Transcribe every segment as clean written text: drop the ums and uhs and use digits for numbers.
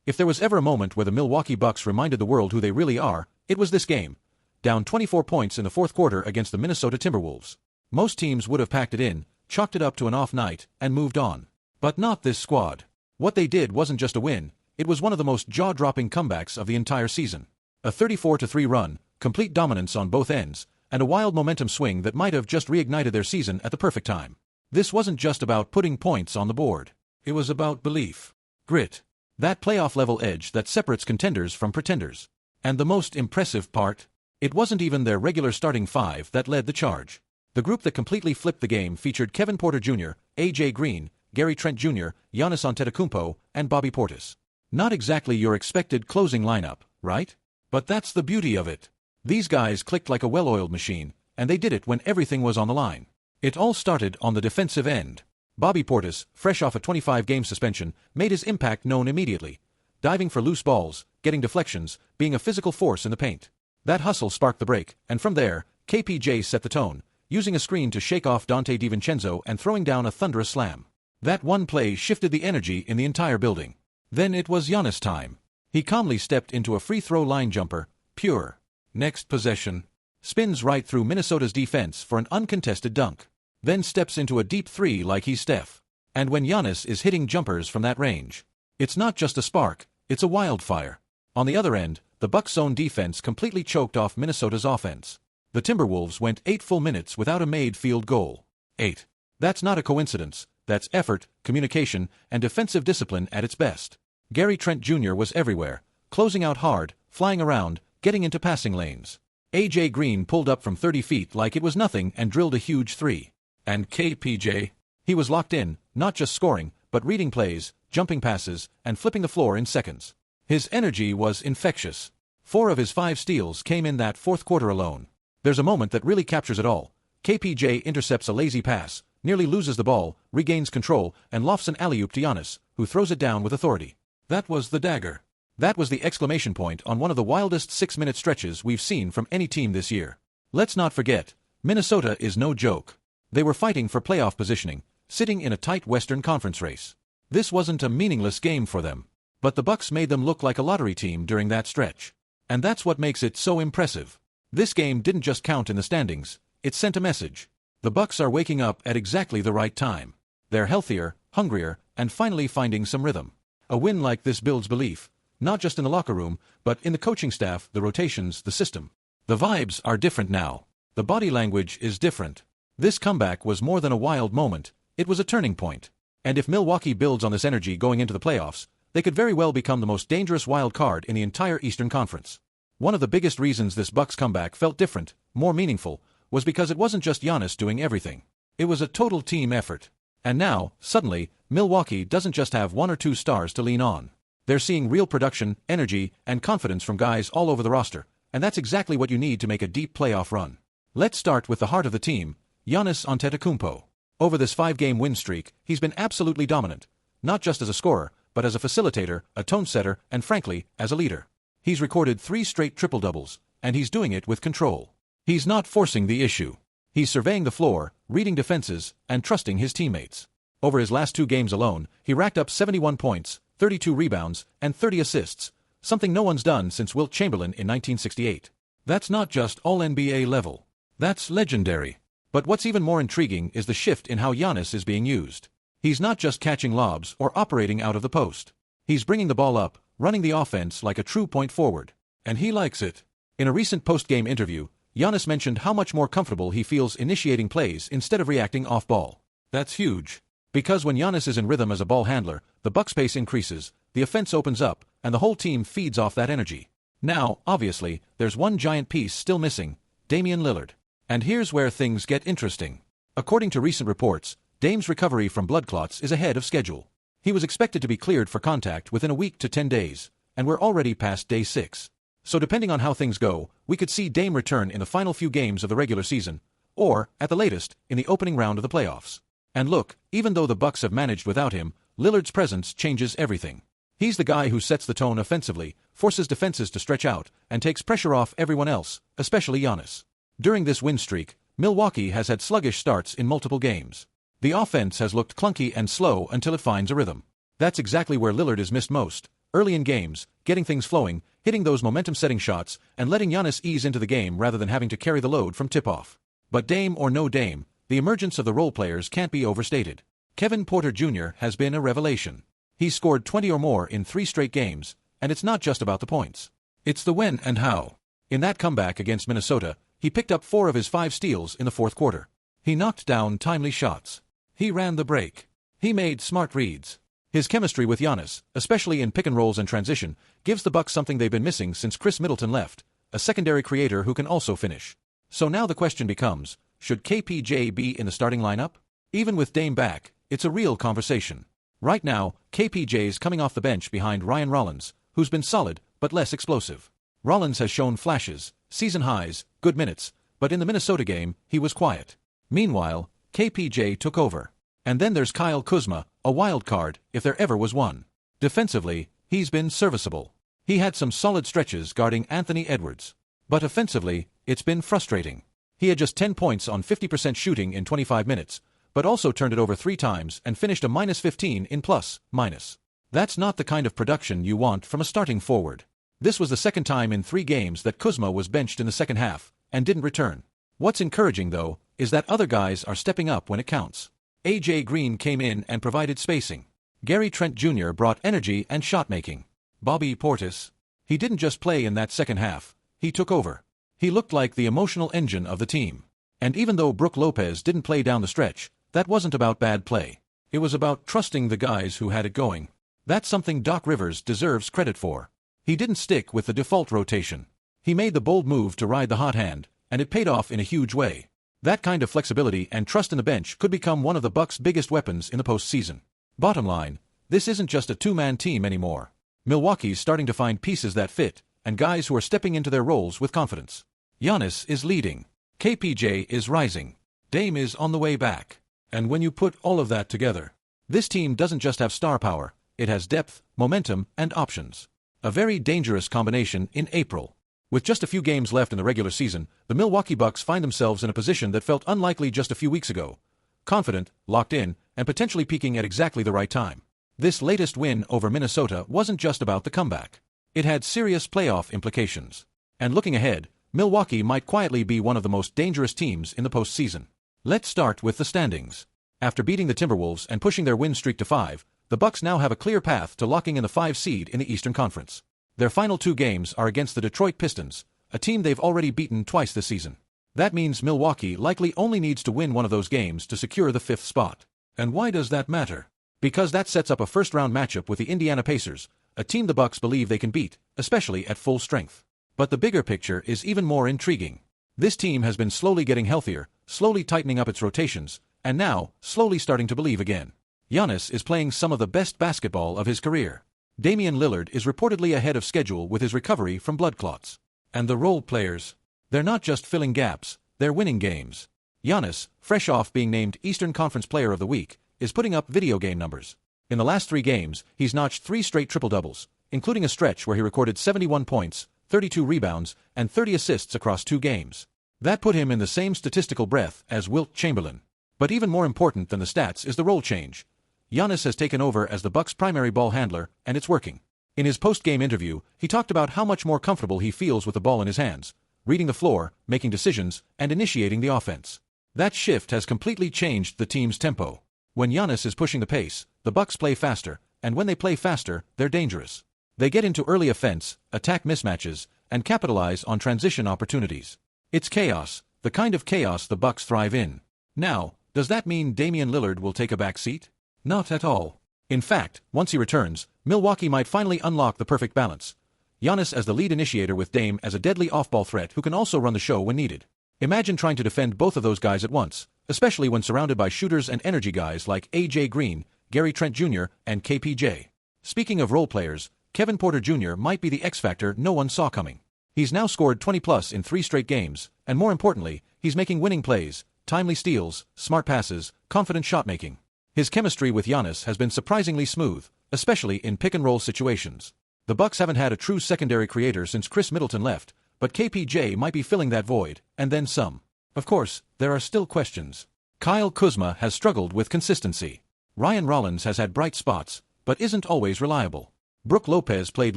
If there was ever a moment where the Milwaukee Bucks reminded the world who they really are, it was this game. Down 24 points in the fourth quarter against the Minnesota Timberwolves. Most teams would have packed it in, chalked it up to an off night, and moved on. But not this squad. What they did wasn't just a win, it was one of the most jaw-dropping comebacks of the entire season. A 34-3 run, complete dominance on both ends, and a wild momentum swing that might have just reignited their season at the perfect time. This wasn't just about putting points on the board. It was about belief. Grit. That playoff-level edge that separates contenders from pretenders. And the most impressive part? It wasn't even their regular starting five that led the charge. The group that completely flipped the game featured Kevin Porter Jr., A.J. Green, Gary Trent Jr., Giannis Antetokounmpo, and Bobby Portis. Not exactly your expected closing lineup, right? But that's the beauty of it. These guys clicked like a well-oiled machine, and they did it when everything was on the line. It all started on the defensive end. Bobby Portis, fresh off a 25-game suspension, made his impact known immediately. Diving for loose balls, getting deflections, being a physical force in the paint. That hustle sparked the break, and from there, KPJ set the tone, using a screen to shake off Dante DiVincenzo and throwing down a thunderous slam. That one play shifted the energy in the entire building. Then it was Giannis' time. He calmly stepped into a free throw line jumper, pure. Next possession. Spins right through Minnesota's defense for an uncontested dunk. Then steps into a deep three like he's Steph. And when Giannis is hitting jumpers from that range, it's not just a spark, it's a wildfire. On the other end, the Bucks' zone defense completely choked off Minnesota's offense. The Timberwolves went 8 full minutes without a made field goal. 8. That's not a coincidence, that's effort, communication, and defensive discipline at its best. Gary Trent Jr. was everywhere, closing out hard, flying around, getting into passing lanes. A.J. Green pulled up from 30 feet like it was nothing and drilled a huge three. And KPJ? He was locked in, not just scoring, but reading plays, jumping passes, and flipping the floor in seconds. His energy was infectious. 4 of his 5 steals came in that fourth quarter alone. There's a moment that really captures it all. KPJ intercepts a lazy pass, nearly loses the ball, regains control, and lofts an alley-oop to Giannis, who throws it down with authority. That was the dagger. That was the exclamation point on one of the wildest 6-minute stretches we've seen from any team this year. Let's not forget, Minnesota is no joke. They were fighting for playoff positioning, sitting in a tight Western Conference race. This wasn't a meaningless game for them. But the Bucks made them look like a lottery team during that stretch. And that's what makes it so impressive. This game didn't just count in the standings, it sent a message. The Bucks are waking up at exactly the right time. They're healthier, hungrier, and finally finding some rhythm. A win like this builds belief, not just in the locker room, but in the coaching staff, the rotations, the system. The vibes are different now. The body language is different. This comeback was more than a wild moment, it was a turning point. And if Milwaukee builds on this energy going into the playoffs, they could very well become the most dangerous wild card in the entire Eastern Conference. One of the biggest reasons this Bucks comeback felt different, more meaningful, was because it wasn't just Giannis doing everything. It was a total team effort. And now, suddenly, Milwaukee doesn't just have 1 or 2 stars to lean on. They're seeing real production, energy, and confidence from guys all over the roster, and that's exactly what you need to make a deep playoff run. Let's start with the heart of the team, Giannis Antetokounmpo. Over this 5-game win streak, he's been absolutely dominant, not just as a scorer, but as a facilitator, a tone setter, and frankly, as a leader. He's recorded 3 straight triple-doubles, and he's doing it with control. He's not forcing the issue. He's surveying the floor, reading defenses, and trusting his teammates. Over his last 2 games alone, he racked up 71 points, 32 rebounds, and 30 assists, something no one's done since Wilt Chamberlain in 1968. That's not just all-NBA level. That's legendary. But what's even more intriguing is the shift in how Giannis is being used. He's not just catching lobs or operating out of the post. He's bringing the ball up, running the offense like a true point forward. And he likes it. In a recent post-game interview, Giannis mentioned how much more comfortable he feels initiating plays instead of reacting off-ball. That's huge. Because when Giannis is in rhythm as a ball handler, the Bucks' pace increases, the offense opens up, and the whole team feeds off that energy. Now, obviously, there's one giant piece still missing, Damian Lillard. And here's where things get interesting. According to recent reports, Dame's recovery from blood clots is ahead of schedule. He was expected to be cleared for contact within a week to 10 days, and we're already past day 6. So depending on how things go, we could see Dame return in the final few games of the regular season, or, at the latest, in the opening round of the playoffs. And look, even though the Bucks have managed without him, Lillard's presence changes everything. He's the guy who sets the tone offensively, forces defenses to stretch out, and takes pressure off everyone else, especially Giannis. During this win streak, Milwaukee has had sluggish starts in multiple games. The offense has looked clunky and slow until it finds a rhythm. That's exactly where Lillard is missed most, early in games, getting things flowing, hitting those momentum-setting shots, and letting Giannis ease into the game rather than having to carry the load from tip-off. But Dame or no Dame, the emergence of the role players can't be overstated. Kevin Porter Jr. has been a revelation. He's scored 20 or more in 3 straight games, and it's not just about the points. It's the when and how. In that comeback against Minnesota, he picked up 4 of his 5 steals in the fourth quarter. He knocked down timely shots. He ran the break. He made smart reads. His chemistry with Giannis, especially in pick and rolls and transition, gives the Bucks something they've been missing since Chris Middleton left, a secondary creator who can also finish. So now the question becomes, should KPJ be in the starting lineup? Even with Dame back, it's a real conversation. Right now, KPJ's coming off the bench behind Ryan Rollins, who's been solid, but less explosive. Rollins has shown flashes, season highs, good minutes, but in the Minnesota game, he was quiet. Meanwhile, KPJ took over. And then there's Kyle Kuzma, a wild card, if there ever was one. Defensively, he's been serviceable. He had some solid stretches guarding Anthony Edwards. But offensively, it's been frustrating. He had just 10 points on 50% shooting in 25 minutes, but also turned it over 3 times and finished a -15 in plus-minus. That's not the kind of production you want from a starting forward. This was the second time in 3 games that Kuzma was benched in the second half and didn't return. What's encouraging, though, is that other guys are stepping up when it counts. AJ Green came in and provided spacing. Gary Trent Jr. brought energy and shot-making. Bobby Portis, he didn't just play in that second half, he took over. He looked like the emotional engine of the team. And even though Brook Lopez didn't play down the stretch, that wasn't about bad play. It was about trusting the guys who had it going. That's something Doc Rivers deserves credit for. He didn't stick with the default rotation. He made the bold move to ride the hot hand, and it paid off in a huge way. That kind of flexibility and trust in the bench could become one of the Bucks' biggest weapons in the postseason. Bottom line, this isn't just a 2-man team anymore. Milwaukee's starting to find pieces that fit, and guys who are stepping into their roles with confidence. Giannis is leading. KPJ is rising. Dame is on the way back. And when you put all of that together, this team doesn't just have star power, it has depth, momentum, and options. A very dangerous combination in April. With just a few games left in the regular season, the Milwaukee Bucks find themselves in a position that felt unlikely just a few weeks ago. Confident, locked in, and potentially peaking at exactly the right time. This latest win over Minnesota wasn't just about the comeback. It had serious playoff implications. And looking ahead, Milwaukee might quietly be one of the most dangerous teams in the postseason. Let's start with the standings. After beating the Timberwolves and pushing their win streak to 5, the Bucks now have a clear path to locking in the 5 seed in the Eastern Conference. Their final 2 games are against the Detroit Pistons, a team they've already beaten twice this season. That means Milwaukee likely only needs to win one of those games to secure the 5th spot. And why does that matter? Because that sets up a first-round matchup with the Indiana Pacers, a team the Bucks believe they can beat, especially at full strength. But the bigger picture is even more intriguing. This team has been slowly getting healthier, slowly tightening up its rotations, and now, slowly starting to believe again. Giannis is playing some of the best basketball of his career. Damian Lillard is reportedly ahead of schedule with his recovery from blood clots. And the role players, they're not just filling gaps, they're winning games. Giannis, fresh off being named Eastern Conference Player of the Week, is putting up video game numbers. In the last 3 games, he's notched 3 straight triple-doubles, including a stretch where he recorded 71 points, 32 rebounds, and 30 assists across 2 games. That put him in the same statistical breath as Wilt Chamberlain. But even more important than the stats is the role change. Giannis has taken over as the Bucks' primary ball handler, and it's working. In his post-game interview, he talked about how much more comfortable he feels with the ball in his hands, reading the floor, making decisions, and initiating the offense. That shift has completely changed the team's tempo. When Giannis is pushing the pace, the Bucks play faster, and when they play faster, they're dangerous. They get into early offense, attack mismatches, and capitalize on transition opportunities. It's chaos, the kind of chaos the Bucks thrive in. Now, does that mean Damian Lillard will take a back seat? Not at all. In fact, once he returns, Milwaukee might finally unlock the perfect balance. Giannis as the lead initiator with Dame as a deadly off-ball threat who can also run the show when needed. Imagine trying to defend both of those guys at once, especially when surrounded by shooters and energy guys like AJ Green, Gary Trent Jr., and KPJ. Speaking of role players, Kevin Porter Jr. might be the X-factor no one saw coming. He's now scored 20-plus in 3 straight games, and more importantly, he's making winning plays, timely steals, smart passes, confident shot-making. His chemistry with Giannis has been surprisingly smooth, especially in pick-and-roll situations. The Bucks haven't had a true secondary creator since Chris Middleton left, but KPJ might be filling that void, and then some. Of course, there are still questions. Kyle Kuzma has struggled with consistency. Ryan Rollins has had bright spots, but isn't always reliable. Brook Lopez played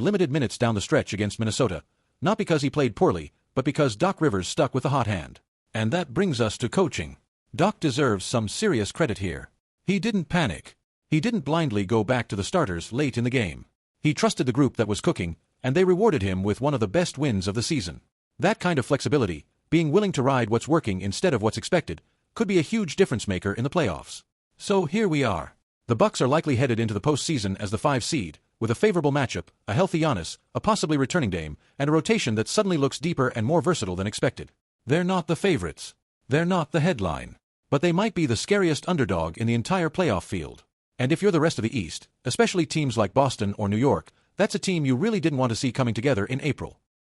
limited minutes down the stretch against Minnesota, not because he played poorly, but because Doc Rivers stuck with the hot hand. And that brings us to coaching. Doc deserves some serious credit here. He didn't panic. He didn't blindly go back to the starters late in the game. He trusted the group that was cooking, and they rewarded him with one of the best wins of the season. That kind of flexibility, being willing to ride what's working instead of what's expected, could be a huge difference maker in the playoffs. So here we are. The Bucks are likely headed into the postseason as the 5 seed, with a favorable matchup, a healthy Giannis, a possibly returning Dame, and a rotation that suddenly looks deeper and more versatile than expected. They're not the favorites. They're not the headline. But they might be the scariest underdog in the entire playoff field. And if you're the rest of the East, especially teams like Boston or New York, that's a team you really didn't want to see coming together in April.